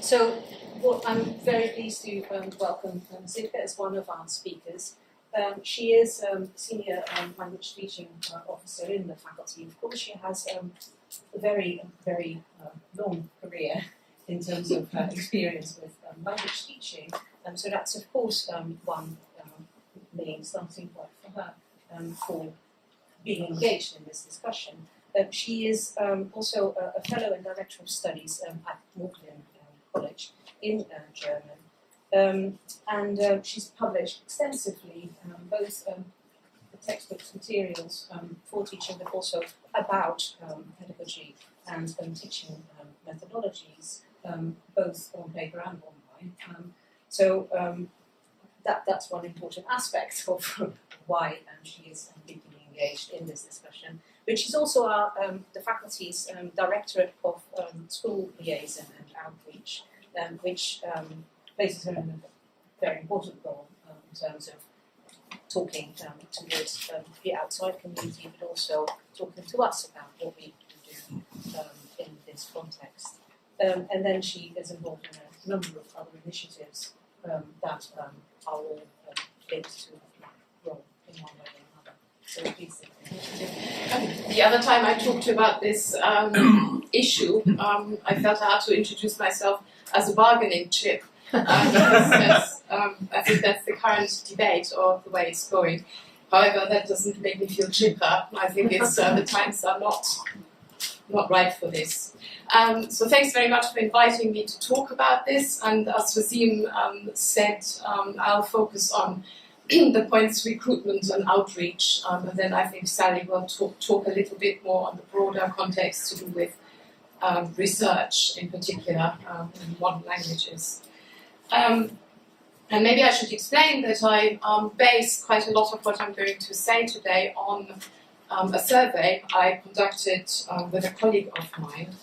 So well, I'm very pleased to welcome Silke as one of our speakers. She is Senior Language Teaching Officer in the faculty. Of course, she has a very long career in terms of experience with language teaching. So that's, of course, one main starting point for her for being engaged in this discussion. She is also a Fellow in Director of Studies at Magdalen College in German. And she's published extensively both the textbooks materials for teaching, but also about pedagogy and teaching methodologies, both on paper and online. So that's one important aspect of why she is deeply engaged in this discussion. But she's also the faculty's Directorate of School Liaison and Outreach, which places her in a very important role in terms of talking towards the outside community, but also talking to us about what we can do in this context. And then she is involved in a number of other initiatives that are all linked to role in one way or another. So please. The other time I talked about this issue, I felt I had to introduce myself as a bargaining chip. Because I think that's the current debate or the way it's going. However, that doesn't make me feel chipper. I think it's the times are not right for this. So thanks very much for inviting me to talk about this. And as Wasim said, I'll focus on the points recruitment and outreach. And then I think Sally will talk a little bit more on the broader context to do with research, in particular, in modern languages. And maybe I should explain that I base quite a lot of what I'm going to say today on a survey I conducted with a colleague of mine,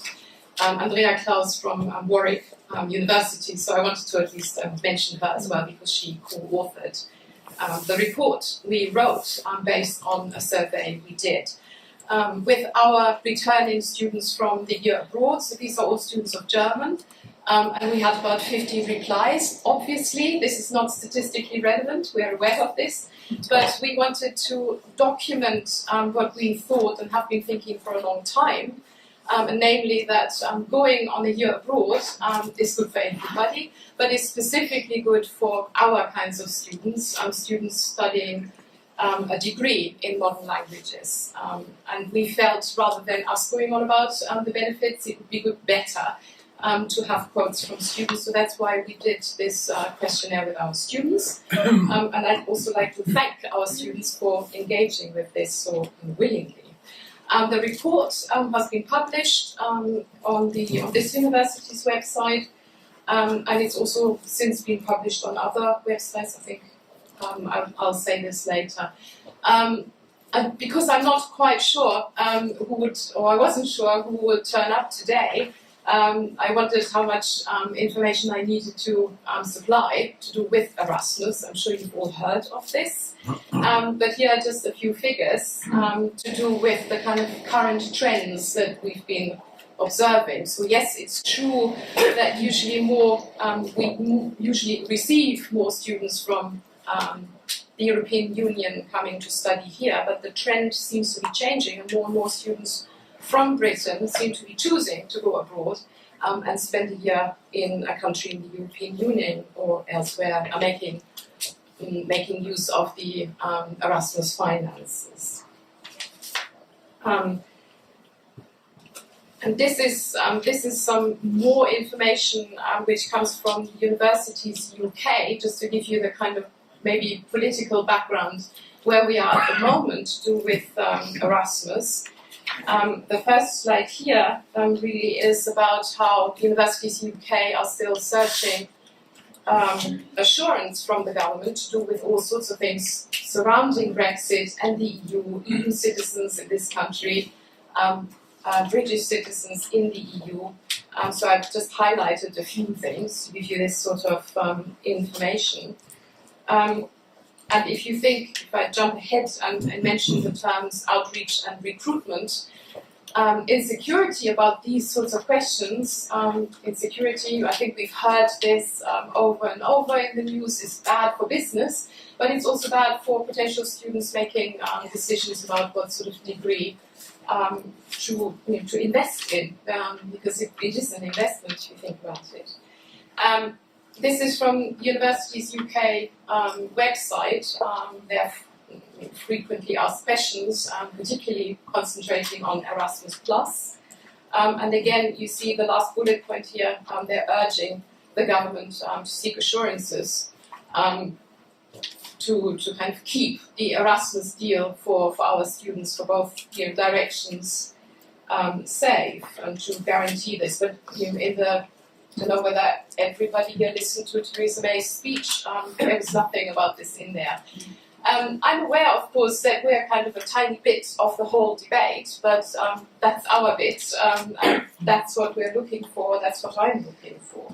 Andrea Klaus from Warwick University. So I wanted to at least mention her as well because she co-authored the report we wrote based on a survey we did with our returning students from the year abroad. So these are all students of German. And we had about 50 replies. Obviously, this is not statistically relevant, we are aware of this, but we wanted to document what we thought and have been thinking for a long time, and namely that going on a year abroad is good for everybody, but is specifically good for our kinds of students, students studying a degree in modern languages. And we felt rather than us going on about the benefits, it would be better to have quotes from students, so that's why we did this questionnaire with our students. And I'd also like to thank our students for engaging with this so willingly. The report has been published on this university's website, and it's also since been published on other websites. I think I'll say this later. And because I'm not quite sure I wasn't sure who would turn up today, I wondered how much information I needed to supply to do with Erasmus. I'm sure you've all heard of this. But here are just a few figures to do with the kind of current trends that we've been observing. So yes, it's true that usually we usually receive more students from the European Union coming to study here, but the trend seems to be changing, and more students from Britain seem to be choosing to go abroad and spend a year in a country in the European Union or elsewhere, are making use of the Erasmus finances. And this is some more information which comes from the universities UK, just to give you the kind of maybe political background where we are at the moment to do with Erasmus. The first slide here really is about how universities in the UK are still searching assurance from the government to do with all sorts of things surrounding Brexit and the EU citizens in this country, British citizens in the EU. So I've just highlighted a few things to give you this sort of information. And if I jump ahead and mention the terms outreach and recruitment, insecurity about these sorts of questions. Insecurity, I think we've heard this over and over in the news, is bad for business, but it's also bad for potential students making decisions about what sort of degree to invest in, because it is an investment if you think about it. This is from Universities UK website. They have frequently asked questions, particularly concentrating on Erasmus+. And again, you see the last bullet point here, they're urging the government to seek assurances to kind of keep the Erasmus deal for our students, for both directions, safe, and to guarantee this. But I don't know whether everybody here listened to Theresa May's speech. There was nothing about this in there. I'm aware, of course, that we're kind of a tiny bit of the whole debate, but that's our bit, and that's what we're looking for, that's what I'm looking for.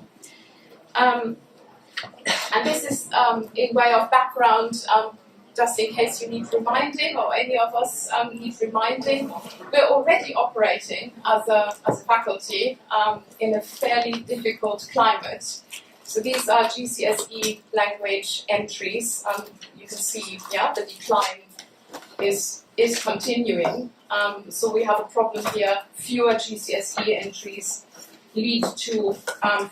And this is, in way of background, just in case you need reminding, or any of us need reminding, we're already operating as a faculty in a fairly difficult climate. So these are GCSE language entries. You can see, the decline is continuing. So we have a problem here. Fewer GCSE entries lead to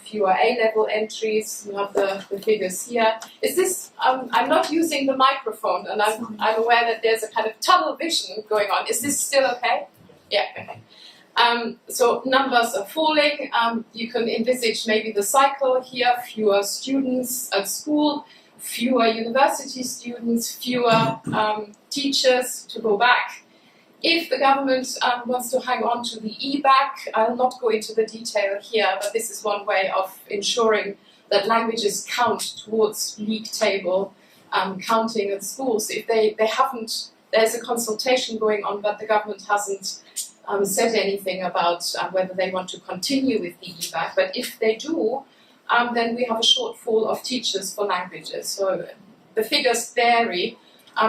fewer A-level entries. You have the figures here. Is this? I'm not using the microphone, and I'm aware that there's a kind of tunnel vision going on. Is this still okay? Yeah. Okay. So numbers are falling. You can envisage maybe the cycle here: fewer students at school, fewer university students, fewer teachers to go back. If the government wants to hang on to the e-back, I'll not go into the detail here, but this is one way of ensuring that languages count towards league table counting at schools. If they haven't, there's a consultation going on, but the government hasn't said anything about whether they want to continue with the e-back. But if they do, then we have a shortfall of teachers for languages. So the figures vary.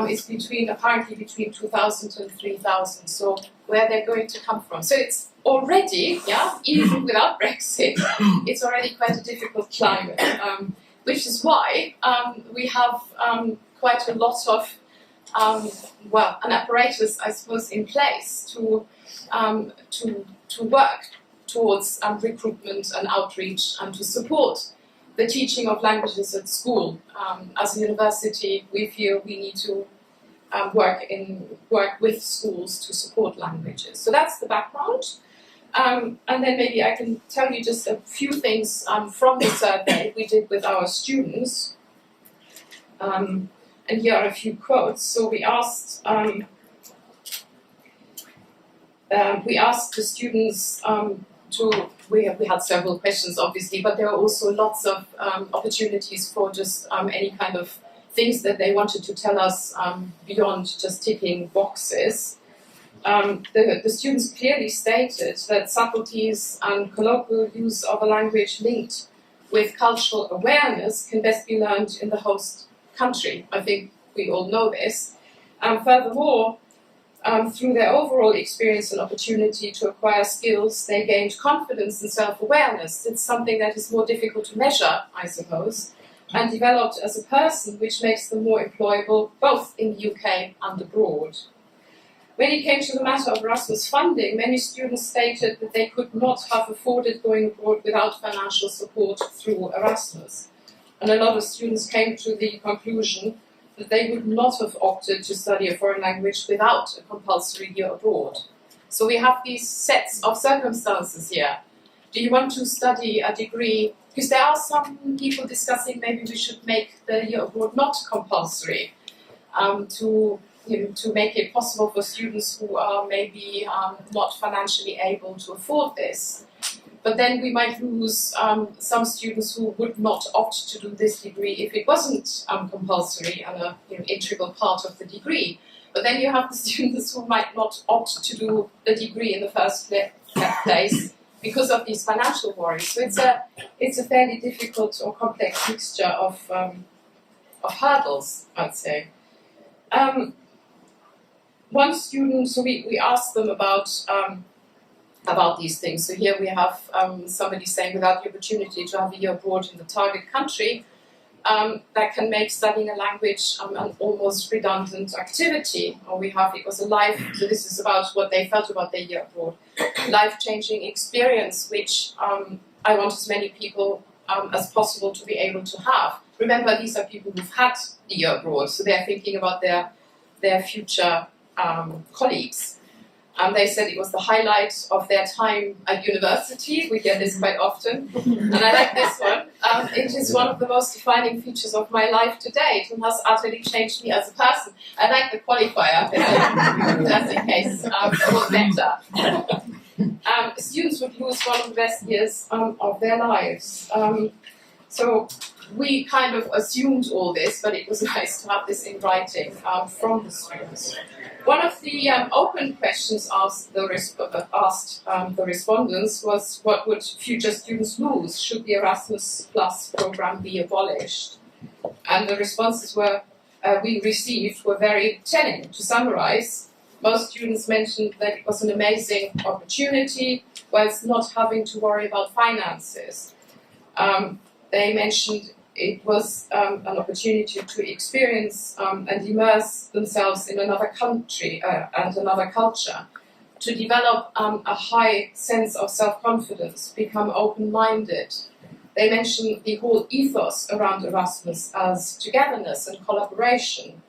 Is apparently between 2,000 and 3,000. So where they're going to come from. So it's already, even without Brexit, it's already quite a difficult climate. Which is why we have quite a lot of an apparatus, I suppose, in place to work towards recruitment and outreach and to support the teaching of languages at school. As a university, we feel we need to work with schools to support languages. So that's the background. And then maybe I can tell you just a few things from the survey we did with our students. And here are a few quotes. So we asked the students we had several questions, obviously, but there were also lots of opportunities for just any kind of things that they wanted to tell us beyond just ticking boxes. The students clearly stated that subtleties and colloquial use of a language linked with cultural awareness can best be learned in the host country. I think we all know this. Furthermore, through their overall experience and opportunity to acquire skills, they gained confidence and self-awareness. It's something that is more difficult to measure, I suppose, and developed as a person, which makes them more employable both in the UK and abroad. When it came to the matter of Erasmus funding, many students stated that they could not have afforded going abroad without financial support through Erasmus. And a lot of students came to the conclusion that they would not have opted to study a foreign language without a compulsory year abroad. So we have these sets of circumstances here. Do you want to study a degree? Because there are some people discussing maybe we should make the year abroad not compulsory to make it possible for students who are maybe not financially able to afford this. But then we might lose some students who would not opt to do this degree if it wasn't compulsory and an integral part of the degree. But then you have the students who might not opt to do the degree in the first place because of these financial worries. So it's a fairly difficult or complex mixture of hurdles, I'd say. One student, so we asked them about about these things. So here we have somebody saying without the opportunity to have a year abroad in the target country, that can make studying a language an almost redundant activity. Or we have, it was a life, so this is about what they felt about their year abroad, life-changing experience, which I want as many people as possible to be able to have. Remember, these are people who've had the year abroad, so they're thinking about their future colleagues. They said it was the highlight of their time at university. We hear this quite often. And I like this one. It is one of the most defining features of my life to date and has utterly changed me as a person. I like the qualifier, just in case it was better. Students would lose one of the best years of their lives. So we kind of assumed all this, but it was nice to have this in writing from the students. One of the open questions asked the respondents was, what would future students lose should the Erasmus Plus program be abolished? And the responses we received were very telling. To summarize, most students mentioned that it was an amazing opportunity whilst not having to worry about finances. They mentioned it was an opportunity to experience and immerse themselves in another country and another culture, to develop a high sense of self-confidence, become open-minded. They mentioned the whole ethos around Erasmus as togetherness and collaboration.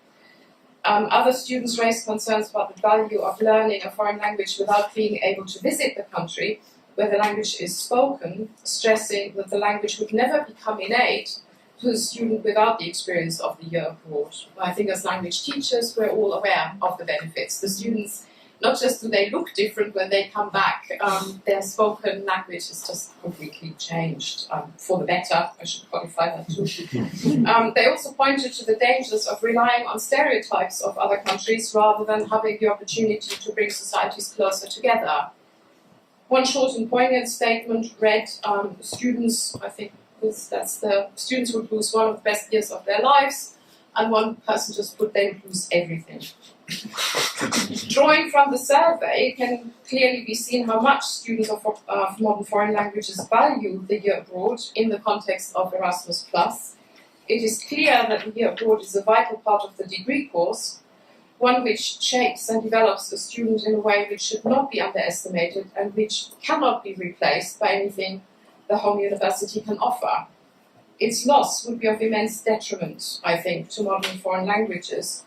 Other students raised concerns about the value of learning a foreign language without being able to visit the country where the language is spoken, stressing that the language would never become innate to a student without the experience of the year abroad. I think as language teachers, we're all aware of the benefits. The students, not just do they look different when they come back, their spoken language is just completely changed, for the better, I should qualify that too. They also pointed to the dangers of relying on stereotypes of other countries rather than having the opportunity to bring societies closer together. One short and poignant statement read, students, I think that's the students would lose one of the best years of their lives, and one person just put they would lose everything. Drawing from the survey, it can clearly be seen how much students of modern foreign languages value the year abroad in the context of Erasmus+. It is clear that the year abroad is a vital part of the degree course, one which shapes and develops a student in a way which should not be underestimated and which cannot be replaced by anything the home university can offer. Its loss would be of immense detriment, I think, to modern foreign languages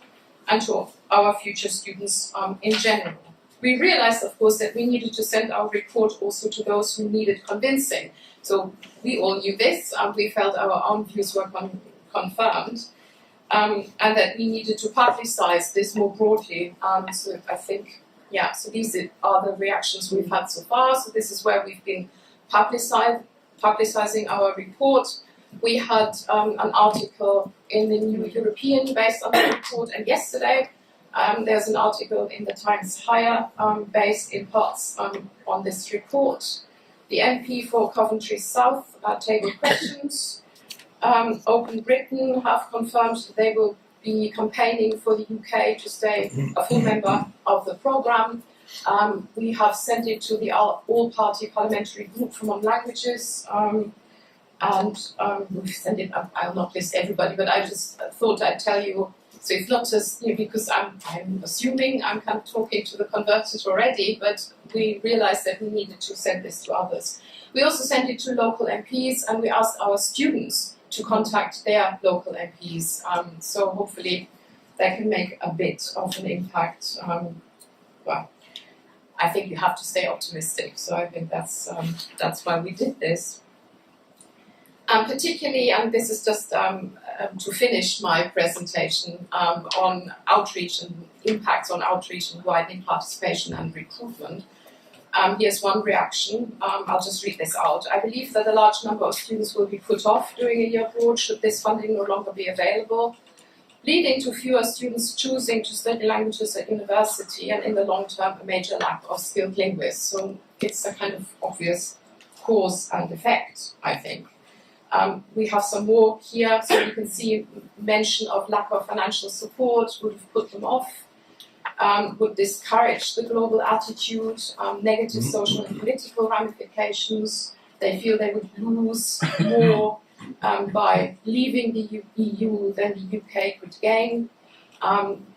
and to our future students in general. We realized, of course, that we needed to send our report also to those who needed convincing. So we all knew this, we felt our own views were confirmed, and that we needed to publicize this more broadly. So I think, so these are the reactions we've had so far. So this is where we've been publicizing our report. We had an article in the New European based on the report, and yesterday there's an article in the Times Higher based in parts on this report. The MP for Coventry South tabled questions. Open Britain have confirmed that they will be campaigning for the UK to stay a full member of the programme. We have sent it to the all-party parliamentary group for modern languages, and we've sent it. I'll not list everybody, but I just thought I'd tell you. So it's not just because I'm assuming I'm kind of talking to the converters already, but we realized that we needed to send this to others. We also sent it to local MPs, and we asked our students to contact their local MPs. So hopefully they can make a bit of an impact. Well, I think you have to stay optimistic. So I think that's why we did this. Particularly, and this is just to finish my presentation on outreach and impacts on outreach and widening participation and recruitment. Here's one reaction. I'll just read this out. I believe that a large number of students will be put off doing a year abroad should this funding no longer be available, leading to fewer students choosing to study languages at university, and in the long term a major lack of skilled linguists. So it's a kind of obvious cause and effect, I think. We have some more here, so you can see mention of lack of financial support would have put them off. would discourage the global attitude, negative social and political ramifications. They feel they would lose more by leaving the EU than the UK could gain.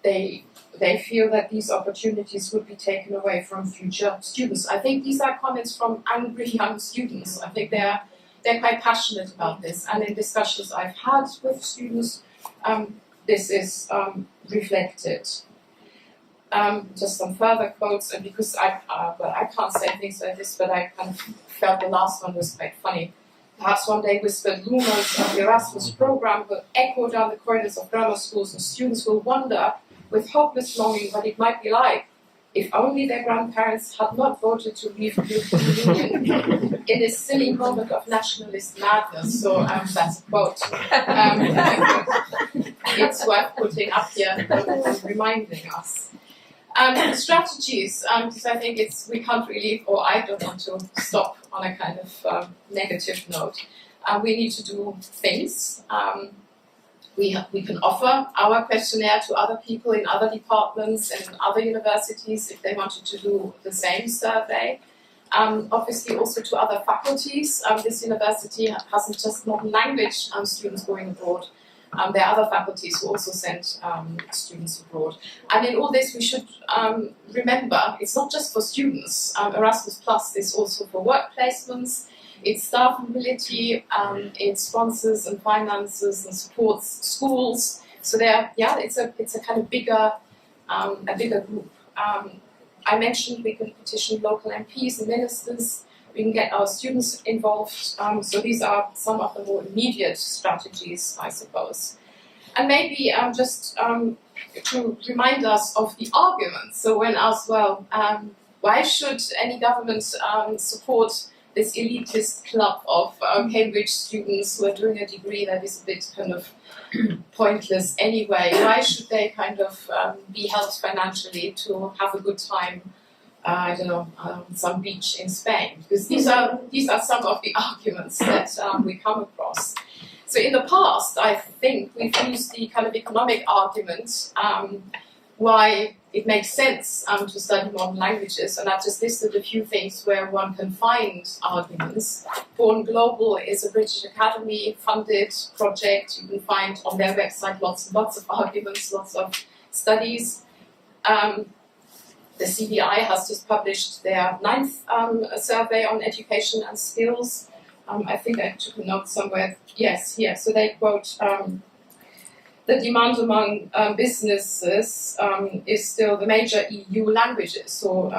They feel that these opportunities would be taken away from future students. I think these are comments from angry young students. I think they're quite passionate about this, and in discussions I've had with students, this is reflected. Just some further quotes, and because I can't say things like this, but I kind of felt the last one was quite funny. Perhaps one day whispered rumors of the Erasmus program will echo down the corridors of grammar schools, and students will wonder with hopeless longing what it might be like if only their grandparents had not voted to leave the European Union in this silly moment of nationalist madness. So that's a quote. It's worth putting up here and reminding us. Strategies, because I think we can't really, or I don't want to stop on a kind of negative note. We need to do things. We can offer our questionnaire to other people in other departments and other universities if they wanted to do the same survey. Obviously also to other faculties. This university hasn't just modern language students going abroad. There are other faculties who also send students abroad. And in all this we should remember it's not just for students. Erasmus Plus is also for work placements. It staff mobility, it sponsors and finances and supports schools. So it's a kind of bigger group. I mentioned we can petition local MPs and ministers. We can get our students involved. So these are some of the more immediate strategies, I suppose. And maybe just to remind us of the arguments. So when asked, why should any government support this elitist club of Cambridge students who are doing a degree that is a bit kind of pointless anyway? Why should they kind of be helped financially to have a good time, some beach in Spain? Because these are some of the arguments that we come across. So in the past, I think we've used the kind of economic argument why it makes sense to study modern languages, and I've just listed a few things where one can find arguments. Born Global is a British Academy funded project. You can find on their website lots and lots of arguments, lots of studies. The CBI has just published their 9th survey on education and skills. I think I took a note somewhere. Yes, here. So they quote the demand among businesses is still the major EU languages. So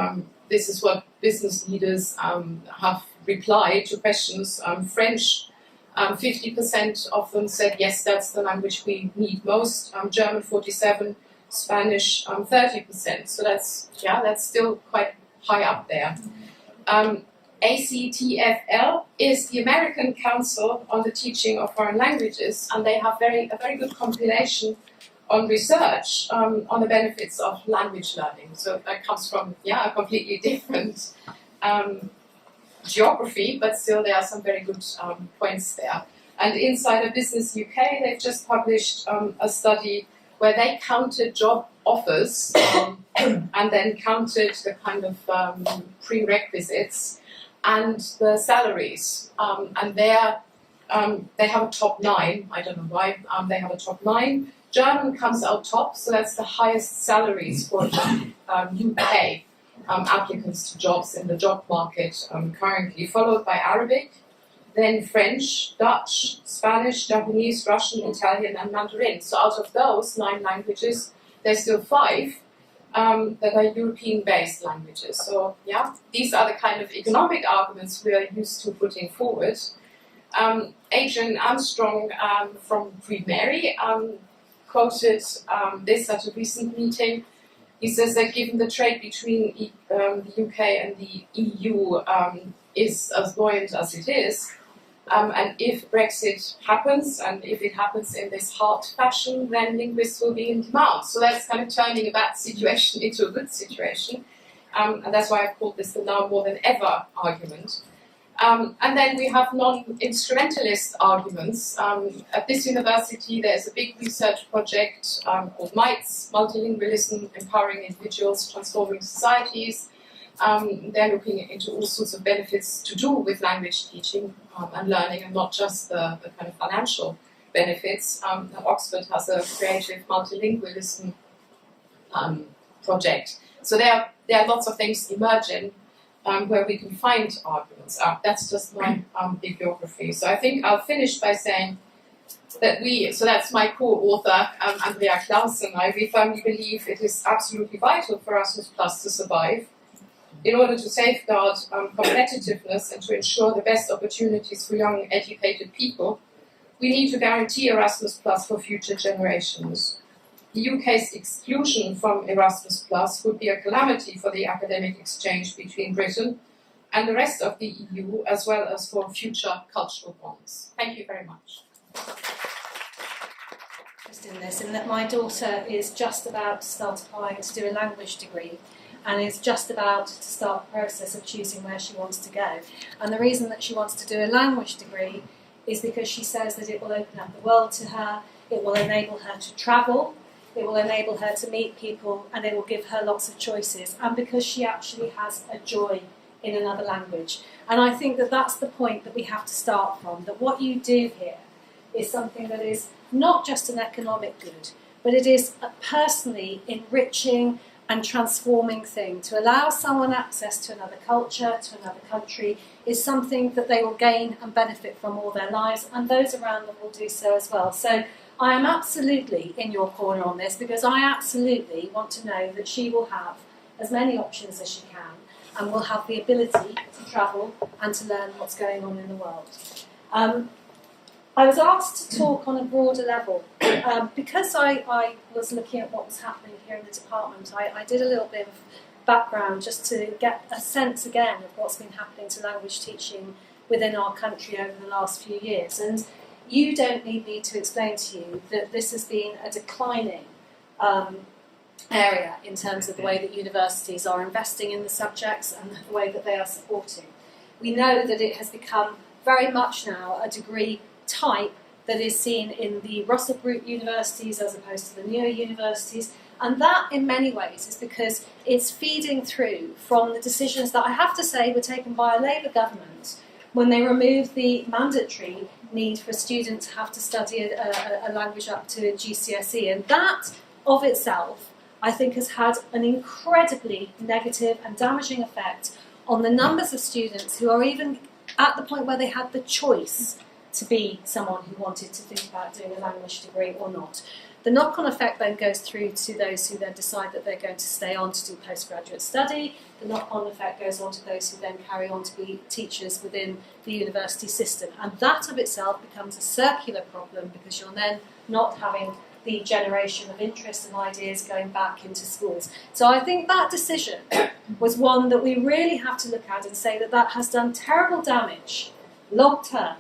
this is what business leaders have replied to questions. French, 50% of them said yes, that's the language we need most. German, 47%. Spanish, 30%. So that's still quite high up there. ACTFL is the American Council on the Teaching of Foreign Languages, and they have a very good compilation on research on the benefits of language learning. So that comes from a completely different geography, but still there are some very good points there. And Insider Business UK, they've just published a study where they counted job offers and then counted the kind of prerequisites and the salaries. And there they have a top 9. I don't know why they have a top 9. German comes out top, so that's the highest salaries for UK applicants to jobs in the job market currently, followed by Arabic, then French, Dutch, Spanish, Japanese, Russian, Italian, and Mandarin. So out of those 9 languages, there's still 5 that are European-based languages. So these are the kind of economic arguments we are used to putting forward. Adrian Armstrong from Queen Mary quoted this at a recent meeting. He says that given the trade between the UK and the EU is as buoyant as it is, and if Brexit happens, and if it happens in this hard fashion, then linguists will be in demand. So that's kind of turning a bad situation into a good situation. And that's why I called this the now more than ever argument. And then we have non-instrumentalist arguments. At this university, there's a big research project called MITES, Multilingualism, Empowering Individuals, Transforming Societies. They're looking into all sorts of benefits to do with language teaching and learning, and not just the kind of financial benefits. Oxford has a creative multilingualism project. So there are lots of things emerging where we can find arguments. That's just my bibliography. So I think I'll finish by saying that so that's my co-author, Andrea Klaus and I, we firmly believe it is absolutely vital for Erasmus Plus to survive in order to safeguard competitiveness and to ensure the best opportunities for young educated people. We need to guarantee Erasmus Plus for future generations. The UK's exclusion from Erasmus Plus would be a calamity for the academic exchange between Britain and the rest of the EU, as well as for future cultural bonds. Thank you very much. In this, in that my daughter is just about to start applying to do a language degree, and is just about to start the process of choosing where she wants to go. And the reason that she wants to do a language degree is because she says that it will open up the world to her, it will enable her to travel, it will enable her to meet people, and it will give her lots of choices, and because she actually has a joy in another language. And I think that that's the point that we have to start from, that what you do here is something that is not just an economic good, but it is a personally enriching and transforming thing. To allow someone access to another culture, to another country, is something that they will gain and benefit from all their lives, and those around them will do so as well. So I am absolutely in your corner on this, because I absolutely want to know that she will have as many options as she can, and will have the ability to travel and to learn what's going on in the world. I was asked to talk on a broader level. Because I was looking at what was happening here in the department, I did a little bit of background just to get a sense again of what's been happening to language teaching within our country over the last few years. And you don't need me to explain to you that this has been a declining area in terms of the way that universities are investing in the subjects and the way that they are supporting. We know that it has become very much now a degree type that is seen in the Russell Group universities as opposed to the newer universities, and that in many ways is because it's feeding through from the decisions that I have to say were taken by a Labour government when they removed the mandatory need for a student to have to study a language up to GCSE, and that of itself I think has had an incredibly negative and damaging effect on the numbers of students who are even at the point where they had the choice to be someone who wanted to think about doing a language degree or not. The knock-on effect then goes through to those who then decide that they're going to stay on to do postgraduate study. The knock-on effect goes on to those who then carry on to be teachers within the university system. And that of itself becomes a circular problem, because you're then not having the generation of interest and ideas going back into schools. So I think that decision was one that we really have to look at and say that that has done terrible damage long-term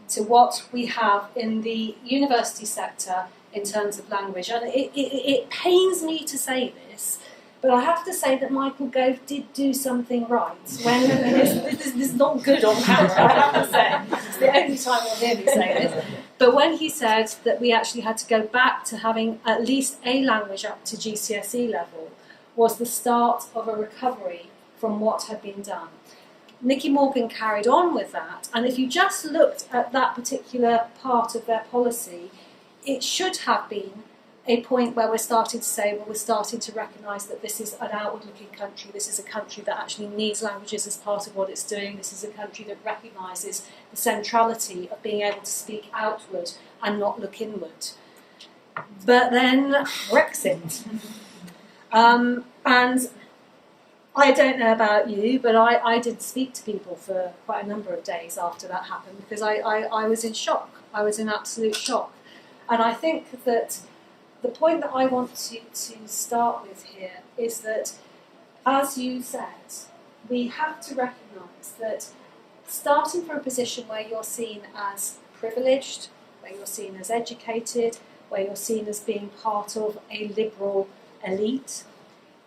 to what we have in the university sector in terms of language. And it pains me to say this, but I have to say that Michael Gove did do something right. When this is not good on camera, I have to say. It's the only time you'll hear me say this. But when he said that we actually had to go back to having at least a language up to GCSE level, was the start of a recovery from what had been done. Nicky Morgan carried on with that, and if you just looked at that particular part of their policy, it should have been a point where we're starting to say, well, we're starting to recognise that this is an outward-looking country, this is a country that actually needs languages as part of what it's doing, this is a country that recognises the centrality of being able to speak outward and not look inward. But then Brexit. And I don't know about you, but I did speak to people for quite a number of days after that happened, because I was in shock. I was in absolute shock. And I think that the point that I want to start with here is that, as you said, we have to recognise that starting from a position where you're seen as privileged, where you're seen as educated, where you're seen as being part of a liberal elite,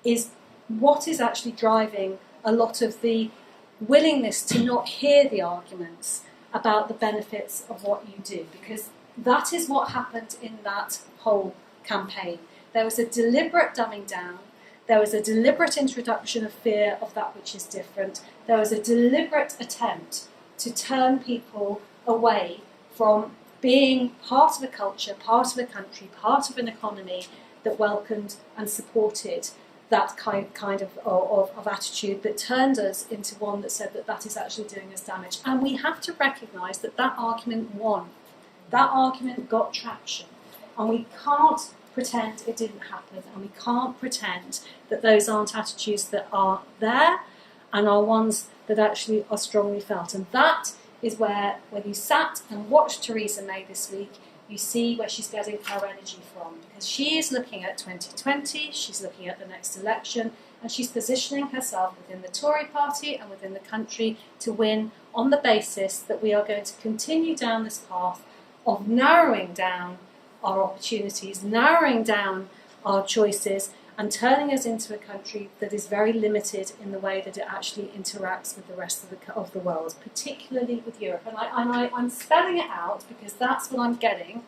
is what is actually driving a lot of the willingness to not hear the arguments about the benefits of what you do, because that is what happened in that whole campaign. There was a deliberate dumbing down, there was a deliberate introduction of fear of that which is different, there was a deliberate attempt to turn people away from being part of a culture, part of a country, part of an economy that welcomed and supported that kind of attitude that turned us into one that said that that is actually doing us damage. And we have to recognise that that argument won. That argument got traction. And we can't pretend it didn't happen, and we can't pretend that those aren't attitudes that are there and are ones that actually are strongly felt. And that is where, when you sat and watched Theresa May this week, you see where she's getting her energy from, because she is looking at 2020, she's looking at the next election, and she's positioning herself within the Tory party and within the country to win on the basis that we are going to continue down this path of narrowing down our opportunities, narrowing down our choices, and turning us into a country that is very limited in the way that it actually interacts with the rest of the world, particularly with Europe. And I'm spelling it out because that's what I'm getting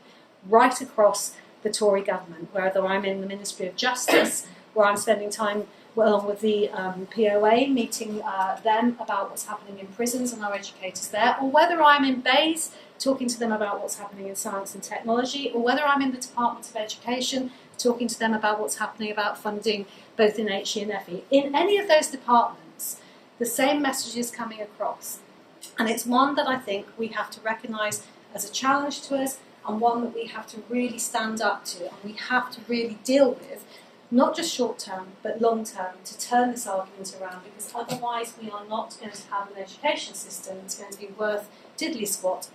right across the Tory government, whether I'm in the Ministry of Justice, where I'm spending time along with the POA, meeting them about what's happening in prisons and our educators there, or whether I'm in BEIS, talking to them about what's happening in science and technology, or whether I'm in the Department of Education, talking to them about what's happening about funding both in HE and FE. In any of those departments, the same message is coming across. And it's one that I think we have to recognise as a challenge to us, and one that we have to really stand up to, and we have to really deal with, not just short term, but long term, to turn this argument around, because otherwise we are not going to have an education system that's going to be worth diddly squat,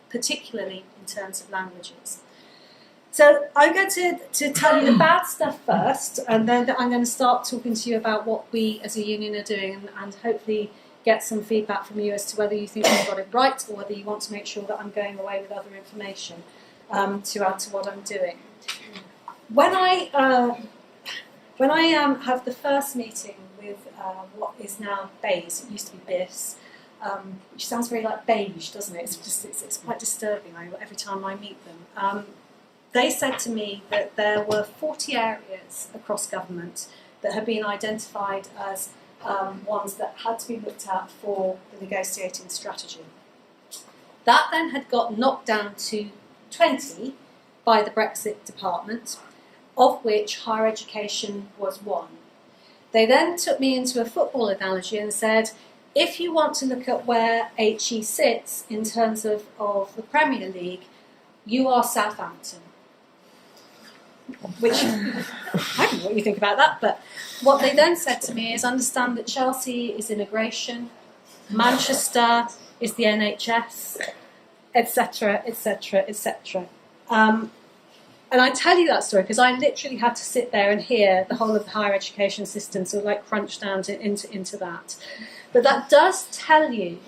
particularly in terms of languages. So I'm going to tell you the bad stuff first, and then I'm going to start talking to you about what we as a union are doing, and hopefully get some feedback from you as to whether you think I've got it right, or whether you want to make sure that I'm going away with other information to add to what I'm doing. When I have the first meeting with what is now BEIS, it used to be BIS, which sounds very like beige, doesn't it? It's quite disturbing every time I meet them. They said to me that there were 40 areas across government that had been identified as ones that had to be looked at for the negotiating strategy. That then had got knocked down to 20 by the Brexit department, of which higher education was one. They then took me into a football analogy and said, if you want to look at where HE sits in terms of the Premier League, you are Southampton. Which, I don't know what you think about that, but what they then said to me is, understand that Chelsea is immigration, Manchester is the NHS, etc., etc., etc. And I tell you that story because I literally had to sit there and hear the whole of the higher education system sort of like crunch down into that. But that does tell you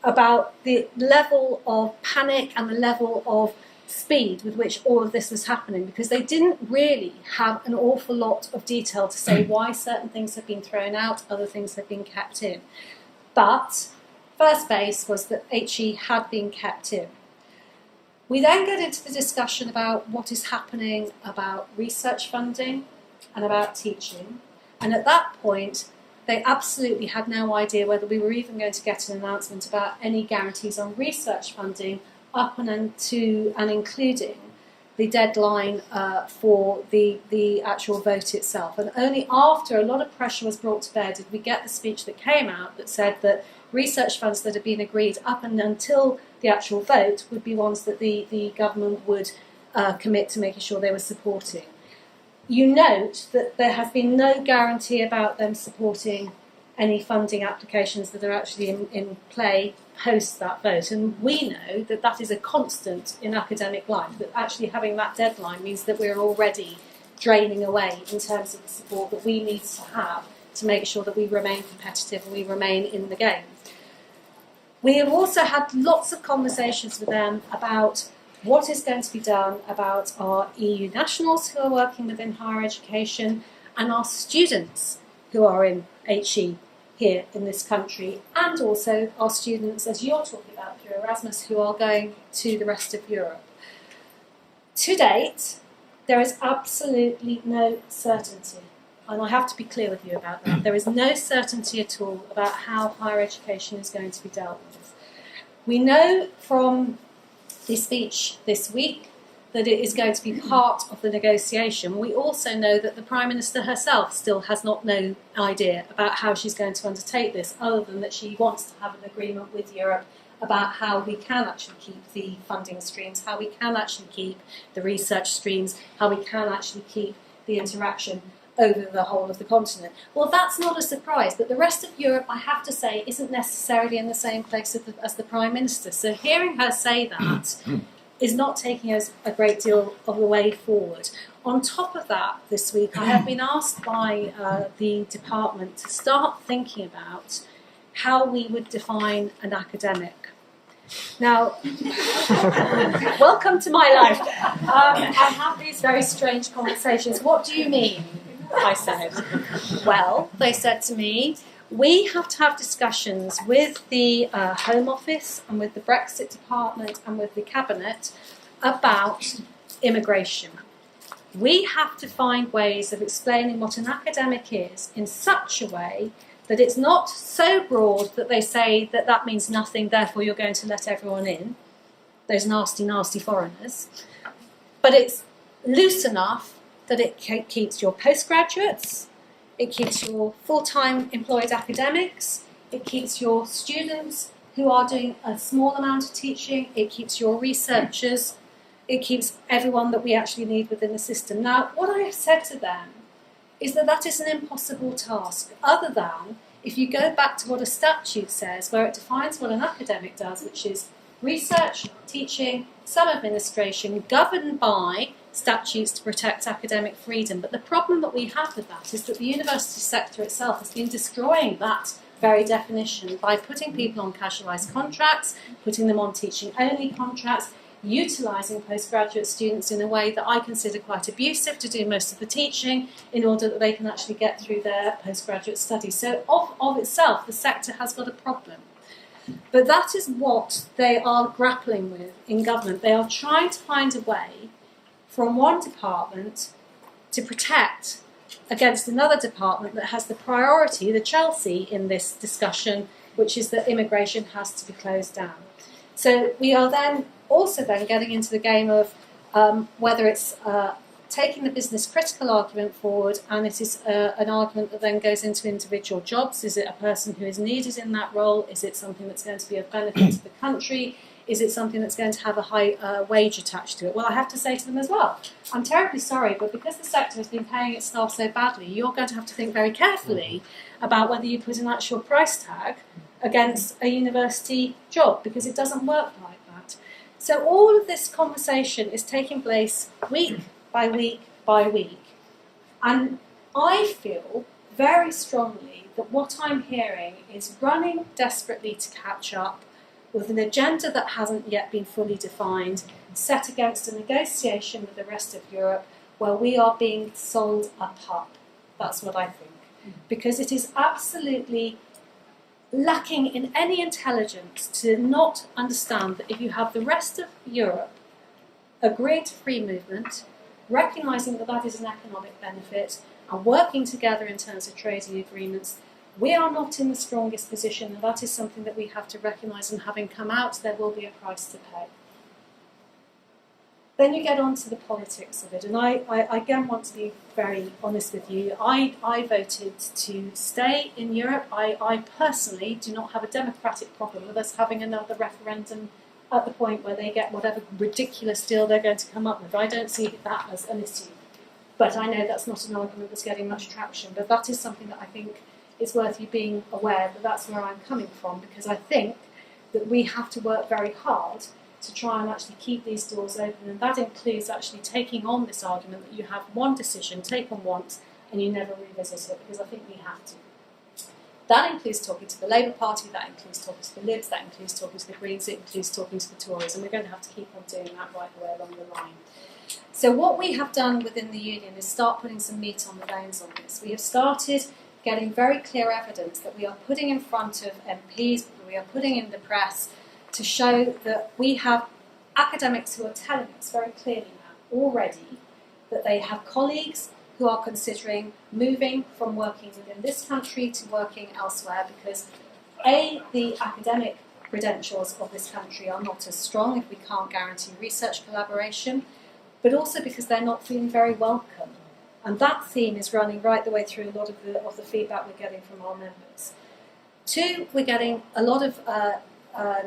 about the level of panic and the level of speed with which all of this was happening, because they didn't really have an awful lot of detail to say why certain things have been thrown out, other things have been kept in. But first base was that HE had been kept in. We then get into the discussion about what is happening about research funding and about teaching, and at that point they absolutely had no idea whether we were even going to get an announcement about any guarantees on research funding up and including the deadline for the actual vote itself. And only after a lot of pressure was brought to bear did we get the speech that came out that said that research funds that had been agreed up and until the actual vote would be ones that the government would commit to making sure they were supporting. You note that there has been no guarantee about them supporting any funding applications that are actually in play post that vote. And we know that that is a constant in academic life, that actually having that deadline means that we're already draining away in terms of the support that we need to have to make sure that we remain competitive and we remain in the game. We have also had lots of conversations with them about what is going to be done about our EU nationals who are working within higher education and our students who are in HE here in this country, and also our students, as you're talking about through Erasmus, who are going to the rest of Europe. To date, there is absolutely no certainty, and I have to be clear with you about that. There is no certainty at all about how higher education is going to be dealt with. We know from the speech this week that it is going to be part of the negotiation. We also know that the Prime Minister herself still has no idea about how she's going to undertake this, other than that she wants to have an agreement with Europe about how we can actually keep the funding streams, how we can actually keep the research streams, how we can actually keep the interaction over the whole of the continent. Well, that's not a surprise, but the rest of Europe, I have to say, isn't necessarily in the same place as the Prime Minister. So hearing her say that is not taking us a great deal of the way forward. On top of that, this week, I have been asked by the department to start thinking about how we would define an academic. Now, welcome to my life. I have these very strange conversations. What do you mean? I said. Well, they said to me, we have to have discussions with the Home Office and with the Brexit Department and with the Cabinet about immigration. We have to find ways of explaining what an academic is in such a way that it's not so broad that they say that that means nothing, therefore you're going to let everyone in, those nasty, nasty foreigners, but it's loose enough that it keeps your postgraduates, it keeps your full-time employed academics, it keeps your students who are doing a small amount of teaching, it keeps your researchers, it keeps everyone that we actually need within the system. Now, what I have said to them is that that is an impossible task, other than if you go back to what a statute says, where it defines what an academic does, which is research, teaching, some administration, governed by statutes to protect academic freedom. But the problem that we have with that is that the university sector itself has been destroying that very definition by putting people on casualised contracts, putting them on teaching-only contracts, utilising postgraduate students in a way that I consider quite abusive to do most of the teaching in order that they can actually get through their postgraduate studies. So of itself, the sector has got a problem. But that is what they are grappling with in government. They are trying to find a way from one department to protect against another department that has the priority, the Chelsea, in this discussion, which is that immigration has to be closed down. So we are then also getting into the game of whether it's taking the business critical argument forward, and it is an argument that then goes into individual jobs. Is it a person who is needed in that role? Is it something that's going to be of benefit to the country? Is it something that's going to have a high wage attached to it? Well, I have to say to them as well, I'm terribly sorry, but because the sector has been paying its staff so badly, you're going to have to think very carefully about whether you put an actual price tag against a university job, because it doesn't work like that. So all of this conversation is taking place week by week by week. And I feel very strongly that what I'm hearing is running desperately to catch up with an agenda that hasn't yet been fully defined, set against a negotiation with the rest of Europe where we are being sold a pup. That's what I think. Because it is absolutely lacking in any intelligence to not understand that if you have the rest of Europe agreeing to free movement, recognising that that is an economic benefit, and working together in terms of trading agreements, we are not in the strongest position, and that is something that we have to recognise, and having come out, there will be a price to pay. Then you get on to the politics of it, and I again want to be very honest with you. I voted to stay in Europe. I personally do not have a democratic problem with us having another referendum at the point where they get whatever ridiculous deal they're going to come up with. I don't see that as an issue. But I know that's not an argument that's getting much traction, but that is something that I think is worth you being aware that that's where I'm coming from, because I think that we have to work very hard to try and actually keep these doors open, and that includes actually taking on this argument that you have one decision taken once and you never revisit it, because I think we have to. That includes talking to the Labour Party, that includes talking to the Libs, that includes talking to the Greens, it includes talking to the Tories, and we're going to have to keep on doing that right the way along the line. So what we have done within the Union is start putting some meat on the bones on this. We have started getting very clear evidence that we are putting in front of MPs, that we are putting in the press to show that we have academics who are telling us very clearly now already that they have colleagues who are considering moving from working within this country to working elsewhere because A, the academic credentials of this country are not as strong if we can't guarantee research collaboration, but also because they're not feeling very welcome. And that theme is running right the way through a lot of the feedback we're getting from our members. Two, we're getting a lot of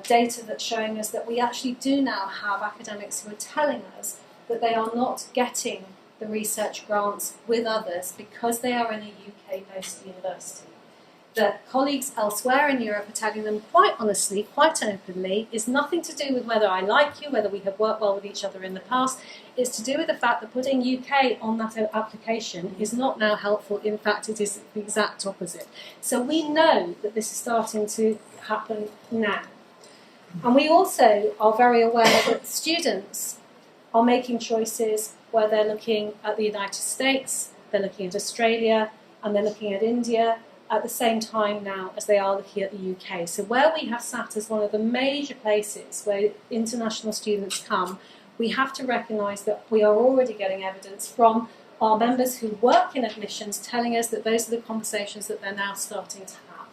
data that's showing us that we actually do now have academics who are telling us that they are not getting the research grants with others because they are in a UK-based university. That colleagues elsewhere in Europe are telling them quite honestly, quite openly, is nothing to do with whether I like you, whether we have worked well with each other in the past. It's to do with the fact that putting UK on that application is not now helpful. In fact, it is the exact opposite. So we know that this is starting to happen now. And we also are very aware that students are making choices where they're looking at the United States, they're looking at Australia, and they're looking at India at the same time now as they are looking at the UK. So where we have sat as one of the major places where international students come, we have to recognise that we are already getting evidence from our members who work in admissions telling us that those are the conversations that they're now starting to have.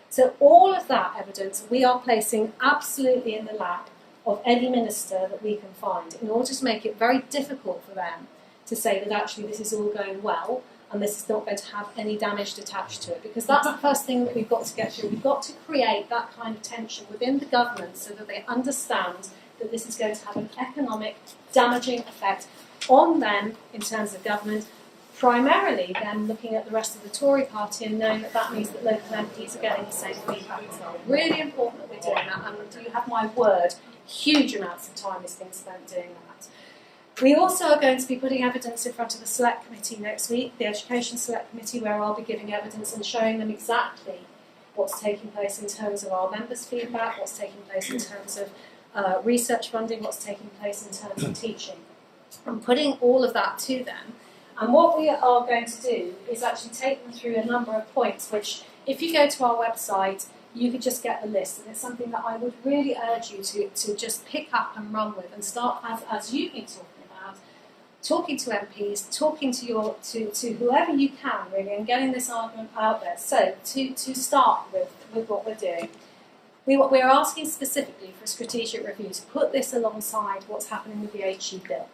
So all of that evidence we are placing absolutely in the lap of any minister that we can find in order to make it very difficult for them to say that actually this is all going well and this is not going to have any damage attached to it. Because that's the first thing that we've got to get through. We've got to create that kind of tension within the government so that they understand that this is going to have an economic damaging effect on them in terms of government, primarily them looking at the rest of the Tory party and knowing that that means that local MPs are getting the same feedback as well. Really important that we're doing that, and you have my word, huge amounts of time is being spent doing that. We also are going to be putting evidence in front of the Select Committee next week, the Education Select Committee, where I'll be giving evidence and showing them exactly what's taking place in terms of our members' feedback, what's taking place in terms of research funding, what's taking place in terms of teaching. And putting all of that to them. And what we are going to do is actually take them through a number of points, which if you go to our website, you could just get the list. And it's something that I would really urge you to just pick up and run with and start, as you've been talking about, talking to MPs, talking to whoever you can, really, and getting this argument out there. So, to start with what we're doing, we're asking specifically for a strategic review to put this alongside what's happening with the HE bill.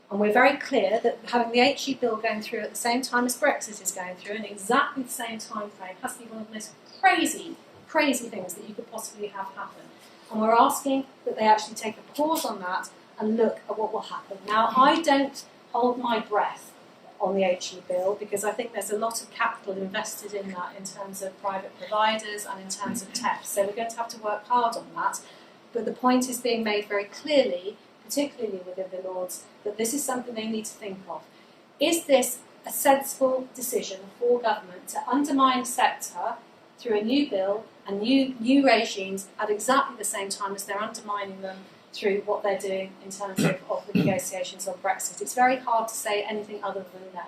And we're very clear that having the HE bill going through at the same time as Brexit is going through, in exactly the same time frame, has to be one of the most crazy things that you could possibly have happen. And we're asking that they actually take a pause on that and look at what will happen. Now, I don't hold my breath on the HE bill because I think there's a lot of capital invested in that in terms of private providers and in terms of tech. So we're going to have to work hard on that. But the point is being made very clearly, particularly within the Lords, that this is something they need to think of. Is this a sensible decision for government to undermine a sector through a new bill and new regimes at exactly the same time as they're undermining them through what they're doing in terms of the negotiations on Brexit? It's very hard to say anything other than no.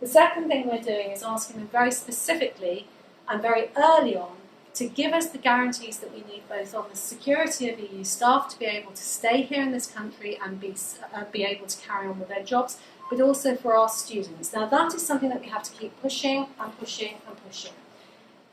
The second thing we're doing is asking them very specifically and very early on to give us the guarantees that we need both on the security of EU staff to be able to stay here in this country and be able to carry on with their jobs, but also for our students. Now that is something that we have to keep pushing and pushing and pushing.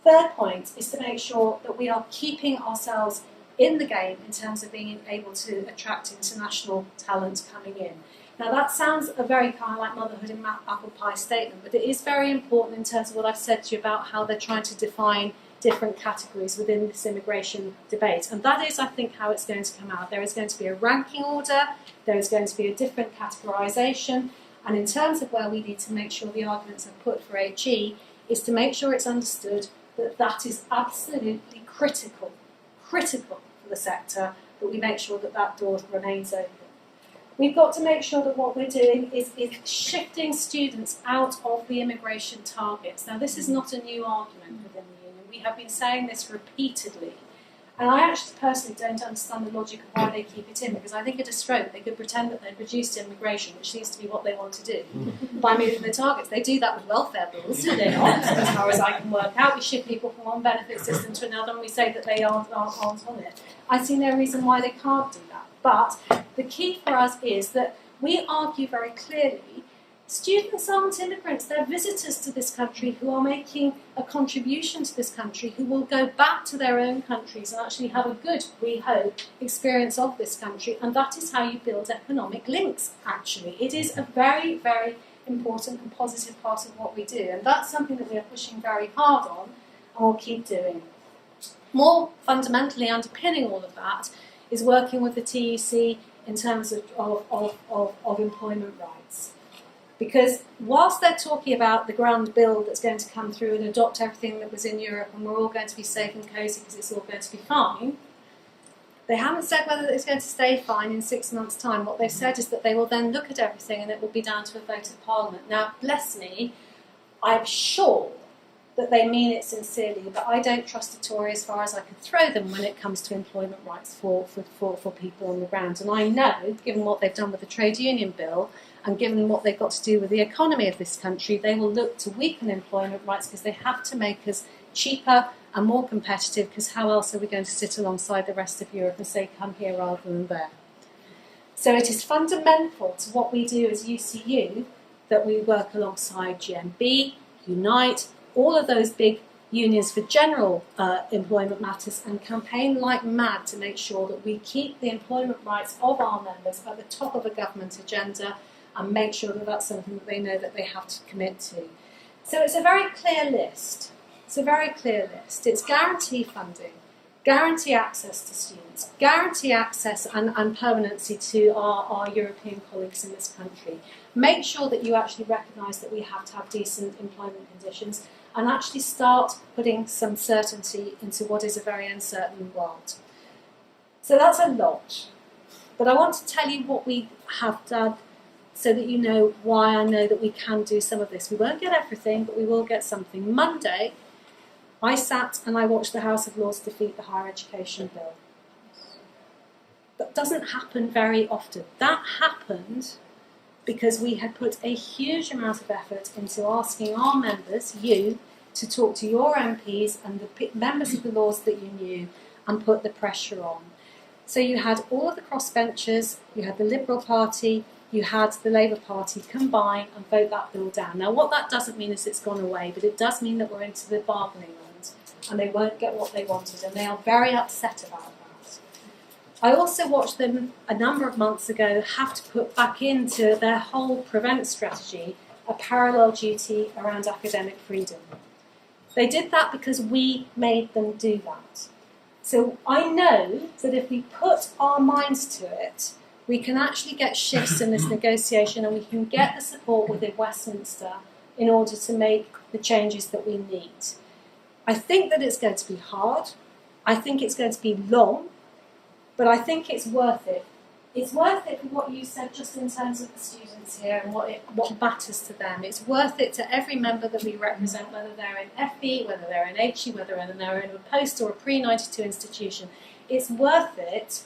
Third point is to make sure that we are keeping ourselves in the game in terms of being able to attract international talent coming in. Now that sounds a very kind of like motherhood and apple pie statement, but it is very important in terms of what I've said to you about how they're trying to define different categories within this immigration debate. And that is, I think, how it's going to come out. There is going to be a ranking order, there is going to be a different categorisation, and in terms of where we need to make sure the arguments are put for HE, is to make sure it's understood that that is absolutely critical for the sector, that we make sure that that door remains open. We've got to make sure that what we're doing is shifting students out of the immigration targets. Now, this is not a new argument within the Union. We have been saying this repeatedly, And I actually personally don't understand the logic of why they keep it in, because I think at a stroke they could pretend that they've reduced immigration, which seems to be what they want to do, by moving their targets. They do that with welfare bills, do they not? As far as I can work out, we shift people from one benefit system to another and we say that they aren't on it. I see no reason why they can't do that. But the key for us is that we argue very clearly students aren't immigrants, they're visitors to this country who are making a contribution to this country, who will go back to their own countries and actually have a good, we hope, experience of this country, and that is how you build economic links, actually. It is a very, very important and positive part of what we do, and that's something that we are pushing very hard on and will keep doing. More fundamentally underpinning all of that is working with the TUC in terms of employment rights. Because whilst they're talking about the grand bill that's going to come through and adopt everything that was in Europe and we're all going to be safe and cosy because it's all going to be fine, they haven't said whether it's going to stay fine in 6 months' time. What they've said is that they will then look at everything and it will be down to a vote of Parliament. Now, bless me, I'm sure that they mean it sincerely, but I don't trust the Tory as far as I can throw them when it comes to employment rights for people on the ground. And I know, given what they've done with the trade union bill, and given what they've got to do with the economy of this country, they will look to weaken employment rights because they have to make us cheaper and more competitive, because how else are we going to sit alongside the rest of Europe and say, come here rather than there? So it is fundamental to what we do as UCU that we work alongside GMB, Unite, all of those big unions for general employment matters, and campaign like mad to make sure that we keep the employment rights of our members at the top of a government agenda and make sure that that's something that they know that they have to commit to. So it's a very clear list. It's a very clear list. It's guarantee funding, guarantee access to students, guarantee access and permanency to our European colleagues in this country. Make sure that you actually recognise that we have to have decent employment conditions and actually start putting some certainty into what is a very uncertain world. So that's a lot. But I want to tell you what we have done so that you know why I know that we can do some of this. We won't get everything, but we will get something. Monday, I sat and I watched the House of Lords defeat the higher education bill. That doesn't happen very often. That happened because we had put a huge amount of effort into asking our members, you, to talk to your MPs and the members of the Lords that you knew and put the pressure on. So you had all of the crossbenchers, you had the Liberal Party, you had the Labour Party combine and vote that bill down. Now what that doesn't mean is it's gone away, but it does mean that we're into the bargaining round and they won't get what they wanted, and they are very upset about that. I also watched them a number of months ago have to put back into their whole prevent strategy a parallel duty around academic freedom. They did that because we made them do that. So I know that if we put our minds to it, we can actually get shifts in this negotiation and we can get the support within Westminster in order to make the changes that we need. I think that it's going to be hard. I think it's going to be long, but I think it's worth it. It's worth it for what you said just in terms of the students here and what matters to them. It's worth it to every member that we represent, whether they're in FE, whether they're in HE, whether they're in a post or a pre-92 institution. It's worth it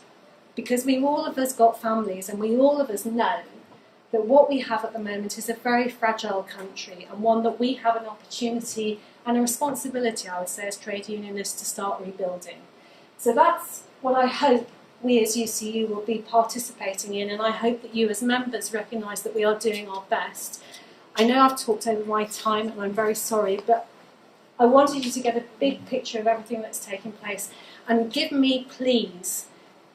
because we all of us got families and we all of us know that what we have at the moment is a very fragile country and one that we have an opportunity and a responsibility, I would say, as trade unionists to start rebuilding. So that's what I hope we as UCU will be participating in, and I hope that you as members recognise that we are doing our best. I know I've talked over my time and I'm very sorry, but I wanted you to get a big picture of everything that's taking place, and give me, please,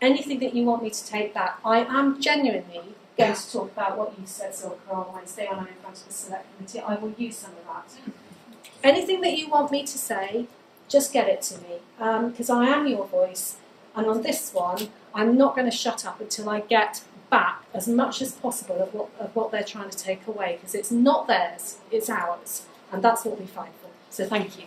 anything that you want me to take back. I am genuinely going to talk about what you said, Silke, on Wednesday when I'm in front of the Select Committee. I will use some of that. Anything that you want me to say, just get it to me, because I am your voice. And on this one, I'm not going to shut up until I get back as much as possible of what they're trying to take away, because it's not theirs, it's ours. And that's what we fight for. So thank you.